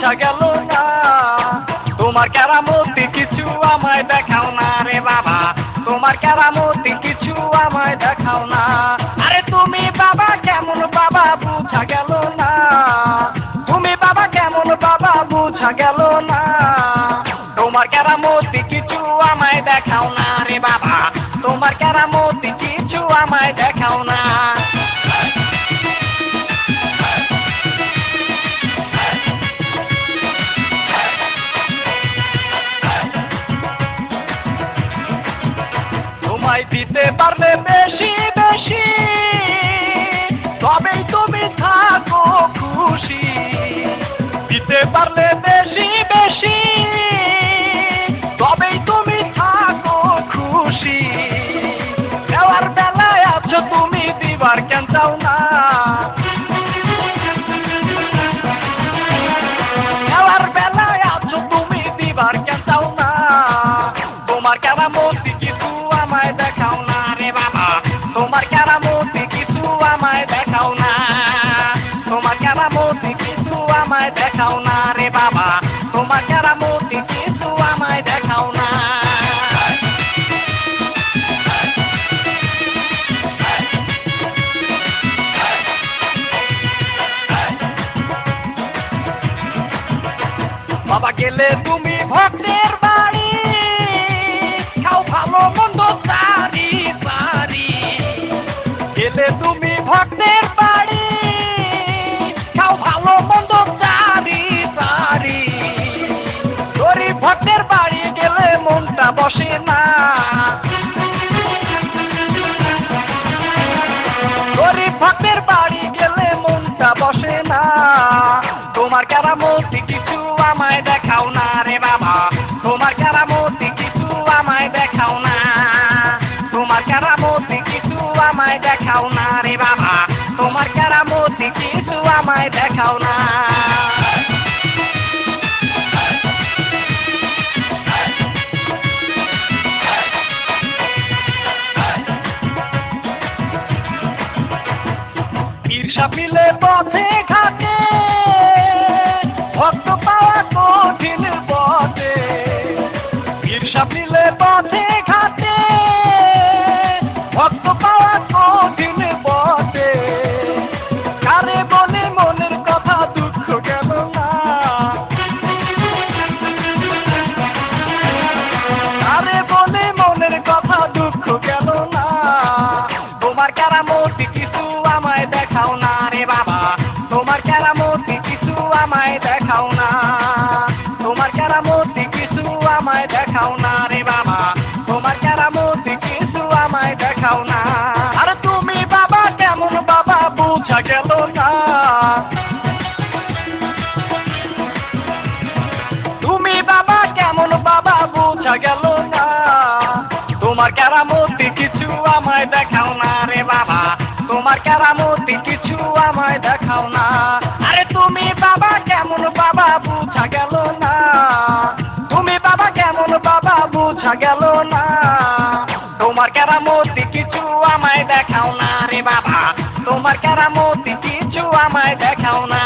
বুঝা গেল না। তোমার কেরামতি কিছু আমায় দেখাও না রে বাবা, তোমার কেরামতি কিছু আমায় দেখাও না। আরে তুমি বাবা কেমন বাবা বুঝা গেল না, তুমি বাবা কেমন বাবা বুঝা গেল না। তোমার কেরামতি কিছু আমায় দেখাও না রে বাবা, তোমার কেরামতি কিছু আমায় দেখাও না। তোমায় দিতে পারলে বেশি বেশি, তবেই তুমি থাকো খুশি। দিতে পারলে বেশি বেশি, তবেই তুমি থাকো খুশি। দেওয়ার বেলায় আছো তুমি, দিবার কেন চাও না। দেওয়ার বেলায় আছো তুমি, দিবার কেন চাও না। তোমার কেরামতি কিছু আমায় দেখাও না রে বাবা, তোমার কেরামতি কিছু আমায় দেখাও না। তোমার কেরামতি কিছু আমায় দেখাও না রে বাবা, তোমার কেরামতি কিছু আমায় দেখাও না। বাবা গেলে তুমি ভক্তের বাড়ি, খাও ভালো মন্দ সারি সারি। গেলে তুমি ভক্তের বাড়ি, খাও ভালো মন্দ সারি সারি। গরিব ভক্তের বাড়ি গেলে মনটা বসে না, গরিব ভক্তের বাড়ি গেলে মনটা বসে না। তোমার কেরামতি কিছু আমায় দেখাও না রে বাবা, তোমার কেরামতি কিছু আমায় দেখাও না। তোমার কেরামতি কিছু আমায় দেখাও না রে বাবা, তোমার কেরামতি কিছু আমায় দেখাও না। ঈর্ষা মিলে পথে ঘাটে, ভক্ত পাওয়া কঠিন পথে। ঈর্ষা মিলে পথে ঘাটে, ভক্ত পাওয়া কঠিন পথে। কারে বলে মনের কথা দুঃখ গেল না, কারে বলে মনের কথা দুঃখ গেল না। তোমার কেরামতি কিছু আমায় দেখাও না রে বাবা, তোমার কেরামতি কিছু আমায় দেখাও না। তোমার কেরামতি কিছু আমায় দেখাও না রে বাবা, তোমার কেরামতি কিছু আমায় দেখাও না। আর তুমি বাবা কেমন বাবা বুঝা গেল না, তুমি বাবা কেমন বাবা বুঝা গেল না। তোমার কেরামতি কিছু আমায় দেখাও না রে বাবা, তোমার কেরামতি কিছু আমায় দেখাও না। আরে তুমি বাবা কেমন বাবা বুঝা গেল না, তুমি বাবা কেমন বাবা বুঝা গেল না। তোমার কেরামতি কিছু আমায় দেখাও না রে বাবা, তোমার কেরামতি কিছু আমায় দেখাও না।